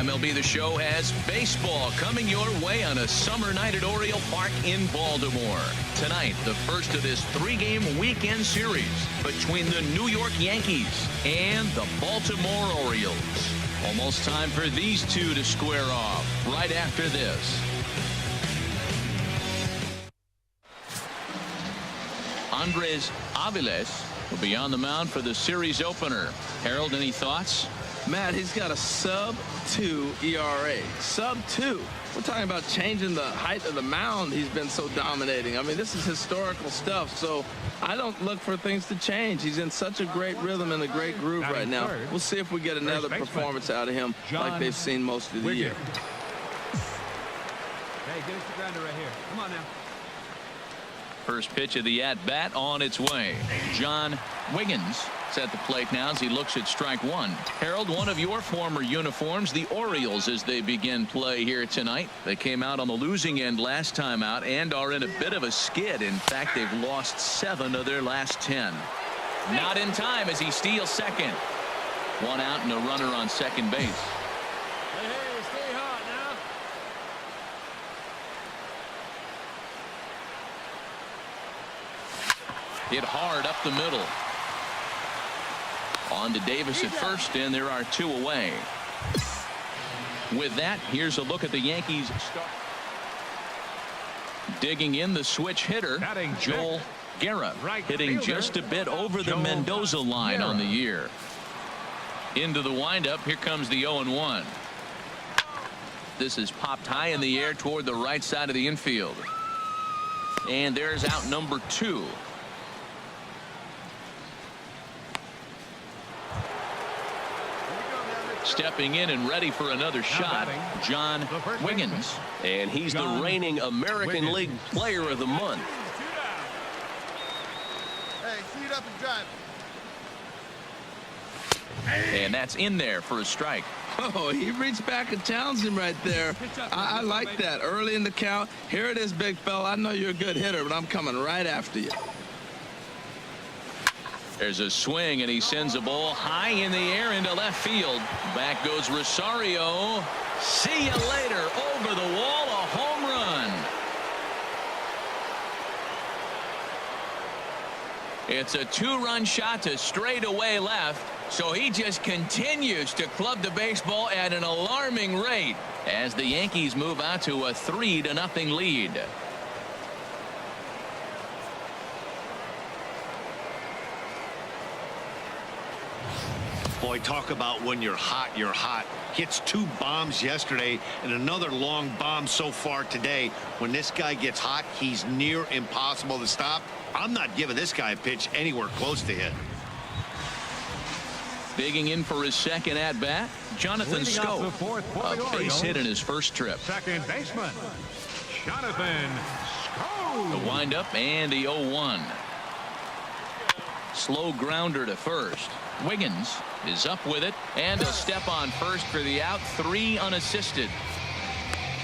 MLB The Show has baseball coming your way on a summer night at Oriole Park in Baltimore. Tonight, the first of this three-game weekend series between the New York Yankees and the Baltimore Orioles. Almost time for these two to square off right after this. Andres Aviles will be on the mound for the series opener. Harold, any thoughts? Matt, he's got a sub-2 ERA. Sub-2. We're talking about changing the height of the mound. He's been so dominating. I mean, this is historical stuff, so I don't look for things to change. He's in such a great rhythm and a great groove right now. We'll see if we get another performance out of him like they've seen most of the year. Hey, get us the grounder right here. Come on now. First pitch of the at-bat on its way. John Wiggins is at the plate now as he looks at strike one. Harold, one of your former uniforms, the Orioles, as they begin play here tonight. They came out on the losing end last time out and are in a bit of a skid. In fact, they've lost 7 of their last 10. Not in time as he steals second. 1 out and a runner on second base. Hey, stay hot now. Hit hard up the middle. On to Davis at first, and there are 2 away. With that, here's a look at the Yankees start. Digging in the switch hitter, Joel Guerra, hitting just a bit over the Mendoza line on the year. Into the windup, here comes the 0-1. This is popped high in the air toward the right side of the infield. And there's out number 2. Stepping in and ready for another shot, John Wiggins. And he's the reigning American League Player of the Month. Hey, seat up and drive. And that's in there for a strike. Oh, he reached back and challenged him right there. I like that. Early in the count. Here it is, big fella. I know you're a good hitter, but I'm coming right after you. There's a swing, and he sends a ball high in the air into left field. Back goes Rosario. See you later. Over the wall, a home run. It's a 2-run shot to straightaway left. So he just continues to club the baseball at an alarming rate as the Yankees move out to a 3-0 lead. Boy, talk about when you're hot, you're hot. Hits 2 bombs yesterday and another long bomb so far today. When this guy gets hot, he's near impossible to stop. I'm not giving this guy a pitch anywhere close to hit. Digging in for his second at-bat, Jonathan Scope. A base hit in his first trip. Second baseman, Jonathan Scope. The windup and the 0-1. Slow grounder to first. Wiggins is up with it, and a step on first for the out. 3 unassisted.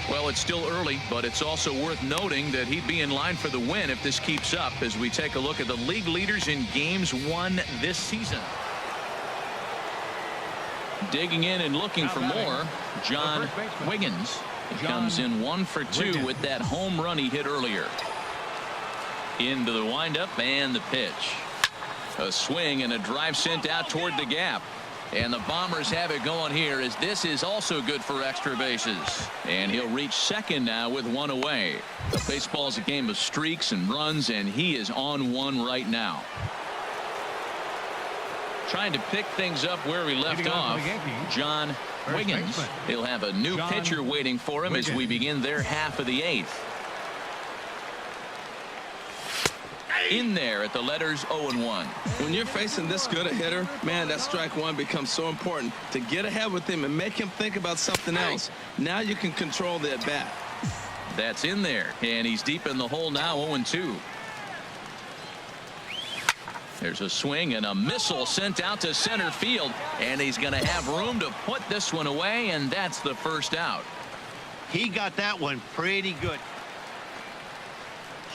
Well, it's still early, but it's also worth noting that he'd be in line for the win if this keeps up as we take a look at the league leaders in games won this season. Digging in and looking for more, John Wiggins. He comes in 1 for 2 with that home run he hit earlier. Into the windup and the pitch. A swing and a drive sent out toward the gap. And the Bombers have it going here as this is also good for extra bases. And he'll reach second now with 1 away. The baseball's a game of streaks and runs, and he is on one right now. Trying to pick things up where we left off, John Wiggins. He'll have a new pitcher waiting for him as we begin their half of the 8th. In there at the letters 0-1. When you're facing this good a hitter, man, that strike one becomes so important to get ahead with him and make him think about something else. Now you can control the at-bat. That's in there, and he's deep in the hole now. 0-2. There's a swing and a missile sent out to center field, and he's going to have room to put this one away, and that's the first out. He got that one pretty good.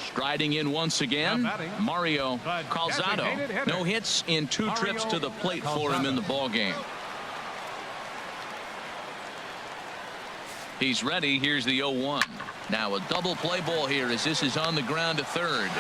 Striding in once again, Mario Calzado. No hits in 2 trips to the plate for him in the ball game. He's ready. Here's the 0-1. Now a double play ball here as this is on the ground to third.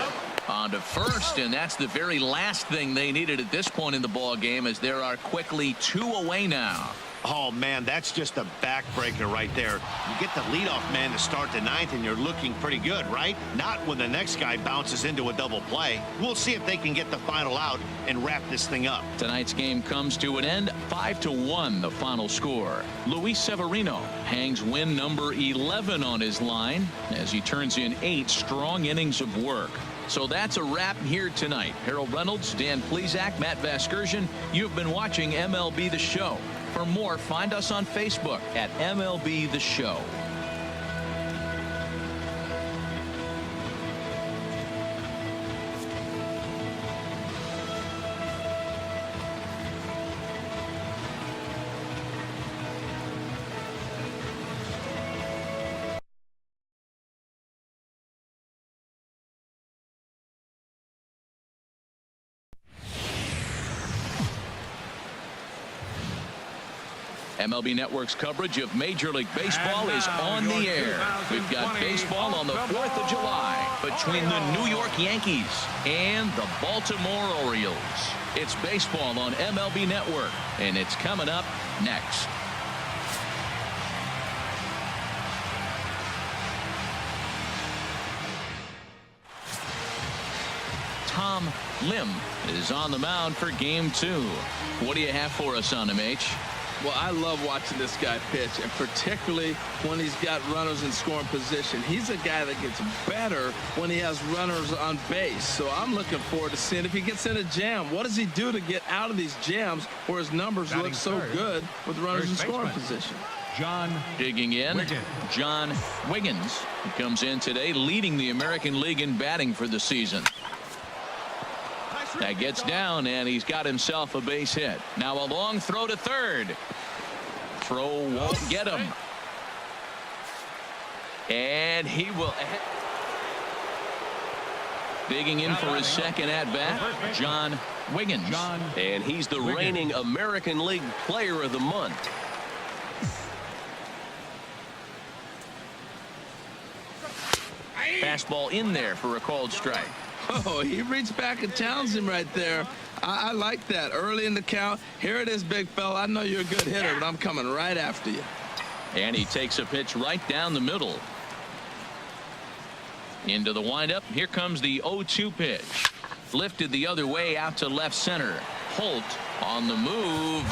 On to first, and that's the very last thing they needed at this point in the ball game, as there are quickly 2 away now. Oh, man, that's just a backbreaker right there. You get the leadoff man to start the 9th, and you're looking pretty good, right? Not when the next guy bounces into a double play. We'll see if they can get the final out and wrap this thing up. Tonight's game comes to an end, 5-1 the final score. Luis Severino hangs win number 11 on his line as he turns in 8 strong innings of work. So that's a wrap here tonight. Harold Reynolds, Dan Plesac, Matt Vasgersian. You've been watching MLB The Show. For more, find us on Facebook at MLB The Show. MLB Network's coverage of Major League Baseball is on the air. We've got baseball on the 4th of July between the New York Yankees and the Baltimore Orioles. It's baseball on MLB Network, and it's coming up next. Tom Lim is on the mound for Game 2. What do you have for us on him, H? Well, I love watching this guy pitch, and particularly when he's got runners in scoring position. He's a guy that gets better when he has runners on base. So I'm looking forward to seeing if he gets in a jam. What does he do to get out of these jams where his numbers look so good with runners in scoring position? John digging in. Wiggins. John Wiggins. He comes in today leading the American League in batting for the season. That gets down, and he's got himself a base hit. Now a long throw to third. Throw won't get him. And he will. Digging in for his second at-bat, John Wiggins. And he's the reigning American League Player of the Month. Fastball in there for a called strike. Oh, he reached back and challenged him right there. I like that. Early in the count. Here it is, big fella. I know you're a good hitter, but I'm coming right after you. And he takes a pitch right down the middle. Into the windup. Here comes the 0-2 pitch. Lifted the other way out to left center. Holt on the move.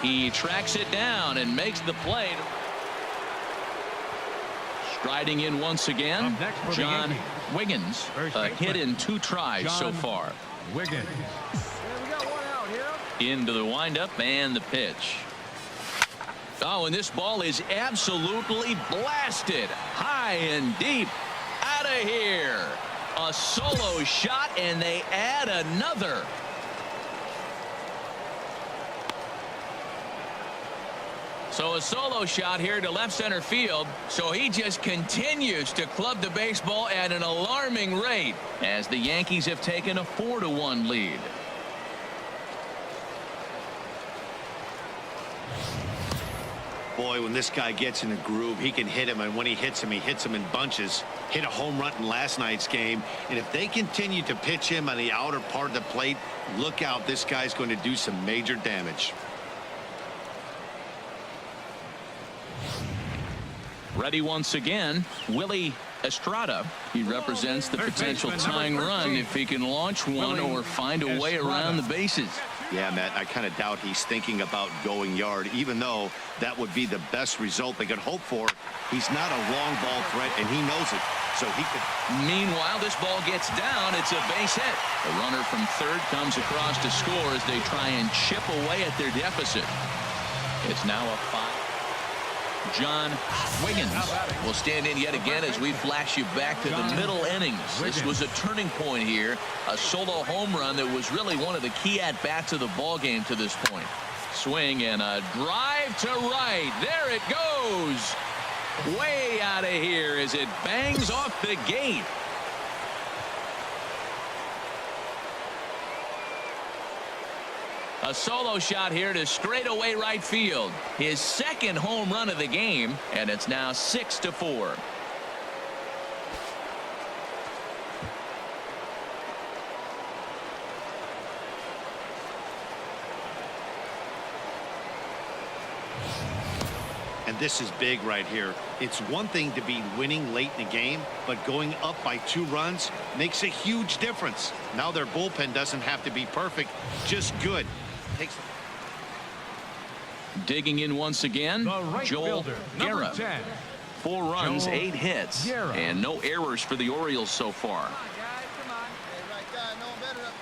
He tracks it down and makes the play. Striding in once again, John Wiggins. A hit in 2 tries so far. Wiggins. Into the windup and the pitch. Oh, and this ball is absolutely blasted. High and deep. Out of here. A solo shot, and they add another. So a solo shot here to left center field. So he just continues to club the baseball at an alarming rate as the Yankees have taken a 4-1 lead. Boy, when this guy gets in a groove, he can hit him, and when he hits him in bunches. Hit a home run in last night's game, and if they continue to pitch him on the outer part of the plate, look out, this guy's going to do some major damage. Ready once again, Willie Estrada. He represents the potential tying run if he can launch one or find a way around the bases. Yeah, Matt, I kind of doubt he's thinking about going yard, even though that would be the best result they could hope for. He's not a long ball threat, and he knows it. So he could. Meanwhile, this ball gets down. It's a base hit. The runner from third comes across to score as they try and chip away at their deficit. It's now a 5. John Wiggins will stand in yet again as we flash you back to the middle innings. This was a turning point here. A solo home run that was really one of the key at-bats of the ball game to this point. Swing and a drive to right. There it goes. Way out of here as it bangs off the gate. A solo shot here to straightaway right field. His second home run of the game, and it's now 6-4. And this is big right here. It's one thing to be winning late in the game, but going up by 2 runs makes a huge difference. Now their bullpen doesn't have to be perfect, just good. Digging in once again, Right Joel fielder, Guerra. number 10. 4 runs, Joel 8 hits, Guerra. and no errors for the Orioles so far. Come on, guys, come on. Hey, right guy, no one better up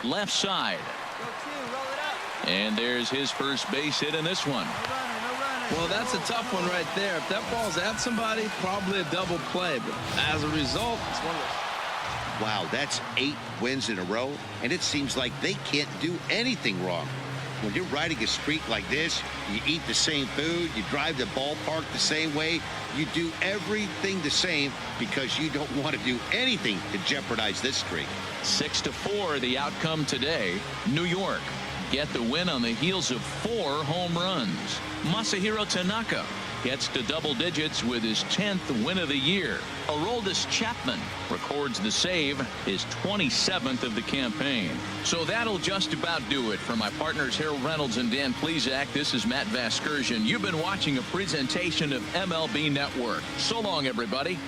there. Left side. Go 2, roll it up. And there's his first base hit in this one. No runner, no runner. Well, that's a tough one right there. If that ball's at somebody, probably a double play. But as a result, it's one of those. Wow, that's 8 wins in a row, and it seems like they can't do anything wrong. When you're riding a streak like this, you eat the same food, you drive the ballpark the same way, you do everything the same because you don't want to do anything to jeopardize this streak. 6-4 the outcome today. New York get the win on the heels of 4 home runs. Masahiro Tanaka gets to double digits with his 10th win of the year. Aroldis Chapman records the save, his 27th of the campaign. So that'll just about do it. For my partners Harold Reynolds and Dan Plesac, this is Matt Vasgersian. You've been watching a presentation of MLB Network. So long, everybody.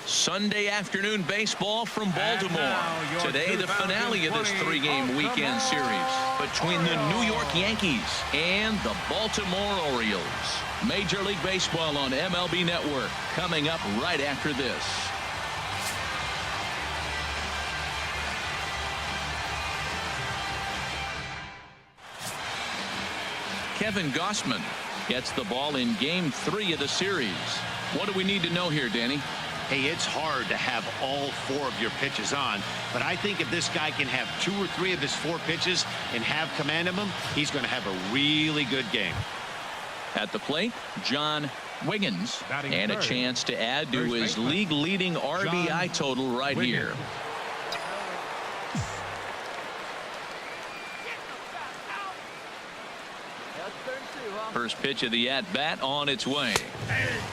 Sunday afternoon baseball from Baltimore. now, your Today, the finale of this 3-game weekend series between the New York Yankees and the Baltimore Orioles. Major League Baseball on MLB Network coming up right after this. Kevin Gausman gets the ball in Game 3 of the series. What do we need to know here, Danny? Hey, it's hard to have all 4 of your pitches on, but I think if this guy can have 2 or 3 of his 4 pitches and have command of them, he's going to have a really good game. At the plate, John Wiggins, Batting and a third. chance to add to First his baseman, league-leading RBI John total right Wiggins. here. First pitch of the at-bat on its way.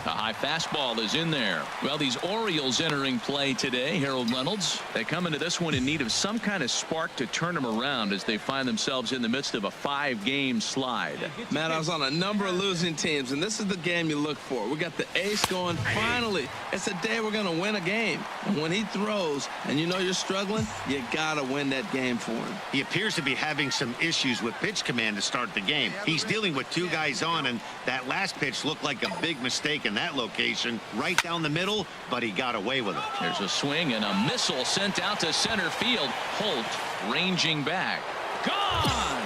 A high fastball is in there. Well, these Orioles entering play today, Harold Reynolds, they come into this one in need of some kind of spark to turn them around as they find themselves in the midst of a 5-game slide. Matt, I was on a number of losing teams, and this is the game you look for. We got the ace going. Finally, it's a day we're going to win a game. And when he throws and you know you're struggling, you got to win that game for him. He appears to be having some issues with pitch command to start the game. He's dealing with 2 guys on, and that last pitch looked like a big mistake in that location, right down the middle, but he got away with it. There's a swing and a missile sent out to center field. Holt ranging back. Gone!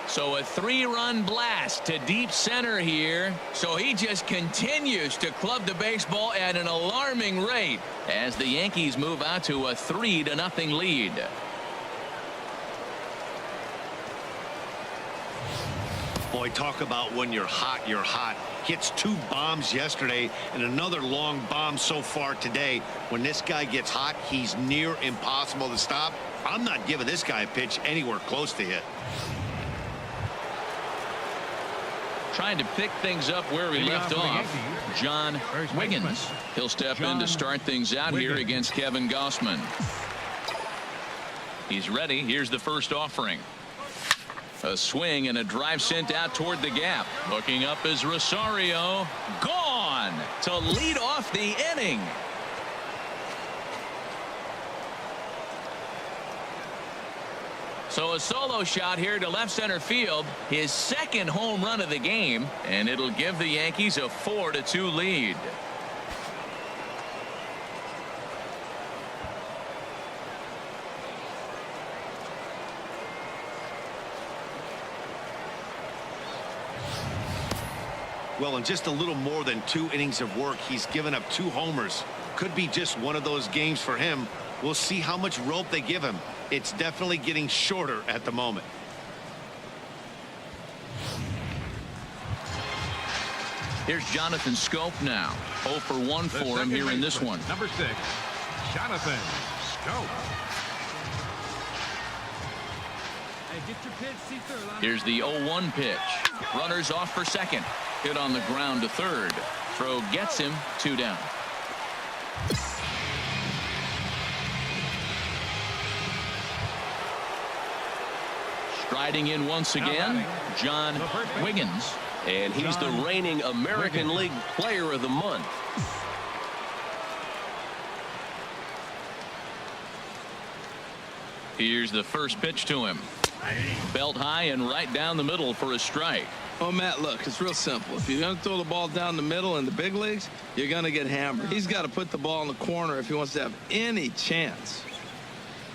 So a 3-run blast to deep center here. So he just continues to club the baseball at an alarming rate as the Yankees move out to a 3-0 lead. Boy, talk about when you're hot, you're hot. Hits 2 bombs yesterday and another long bomb so far today. When this guy gets hot, he's near impossible to stop. I'm not giving this guy a pitch anywhere close to hit. Trying to pick things up where we left off. John Wiggins. He'll step in to start things out here against Kevin Gausman. He's ready. Here's the first offering. A swing and a drive sent out toward the gap. Looking up is Rosario. Gone to lead off the inning. So a solo shot here to left center field. His second home run of the game, and it'll give the Yankees a 4-2 lead. Well, in just a little more than 2 innings of work, he's given up 2 homers. Could be just one of those games for him. We'll see how much rope they give him. It's definitely getting shorter at the moment. Here's Jonathan Scope now. 0 for 1 for him here in this one. Number 6, Jonathan Scope. Hey, get your pitch, see through. Here's the 0-1 pitch. Runners off for second. Hit on the ground to third. Throw gets him 2 down. Striding in once again, John Wiggins. And he's the reigning American League Player of the Month. Here's the first pitch to him. Belt high and right down the middle for a strike. Oh, Matt, look, it's real simple. If you're going to throw the ball down the middle in the big leagues, you're going to get hammered. He's got to put the ball in the corner if he wants to have any chance.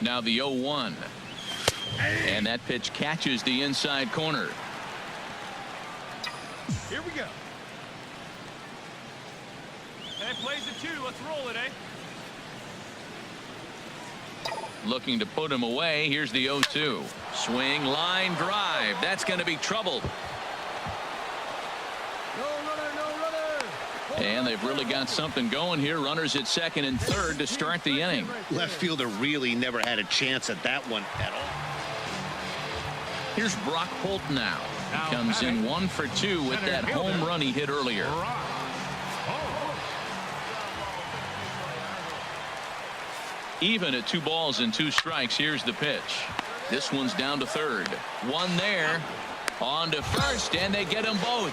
Now the 0-1. And that pitch catches the inside corner. Here we go. Hey, plays it 2. Let's roll it, eh? Looking to put him away. Here's the 0-2. Swing, line, drive. That's going to be trouble. No runner, no runner. And they've really got something going here. Runners at second and third to start the inning. Left fielder really never had a chance at that one at all. Here's Brock Holt now. He comes in 1 for 2 with that home run he hit earlier. Even at 2 balls and 2 strikes. Here's the pitch. This one's down to third. One there. On to first, and they get them both.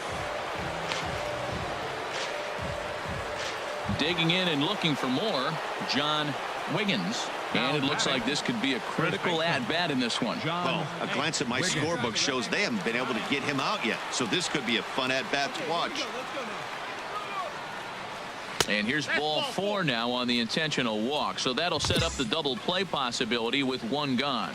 Digging in and looking for more, John Wiggins. And it looks like this could be a critical at-bat in this one. Well, a glance at my scorebook shows they haven't been able to get him out yet. So this could be a fun at-bat to watch. And here's ball 4 now on the intentional walk. So that'll set up the double play possibility with 1 gone.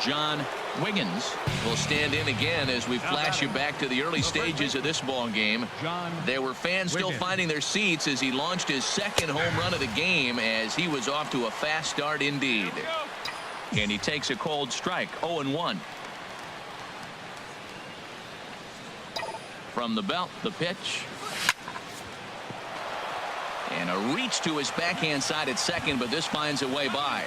John Wiggins will stand in again as we flash you back to the early stages of this ball game. There were fans still finding their seats as he launched his second home run of the game as he was off to a fast start indeed. And he takes a cold strike. 0-1. From the belt, the pitch. And a reach to his backhand side at second, but this finds a way by.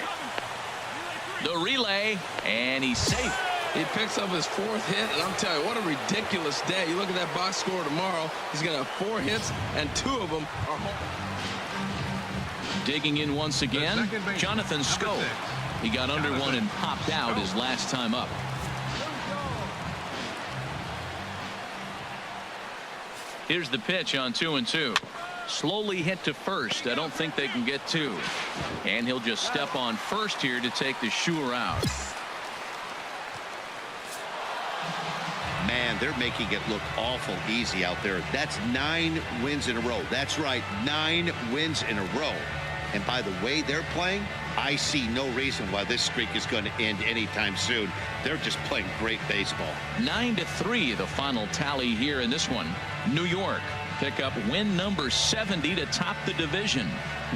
The relay, and he's safe. He picks up his 4th hit, and I'm telling you, what a ridiculous day. You look at that box score tomorrow, he's going to have 4 hits, and 2 of them are home. Digging in once again, Jonathan Scope. He got under one and popped out his last time up. Here's the pitch on 2-2. Slowly hit to first. I don't think they can get 2. And he'll just step on first here to take the sure out. Man, they're making it look awful easy out there. That's 9 wins in a row. That's right, 9 wins in a row. And by the way they're playing, I see no reason why this streak is going to end anytime soon. They're just playing great baseball. 9-3 the final tally here in this one. New York pick up win number 70 to top the division.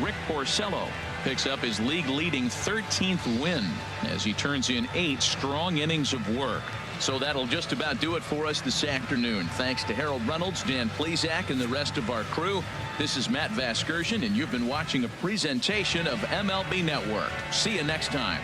Rick Porcello picks up his league-leading 13th win as he turns in 8 strong innings of work. So that'll just about do it for us this afternoon. Thanks to Harold Reynolds, Dan Plesac, and the rest of our crew. This is Matt Vasgersian, and you've been watching a presentation of MLB Network. See you next time.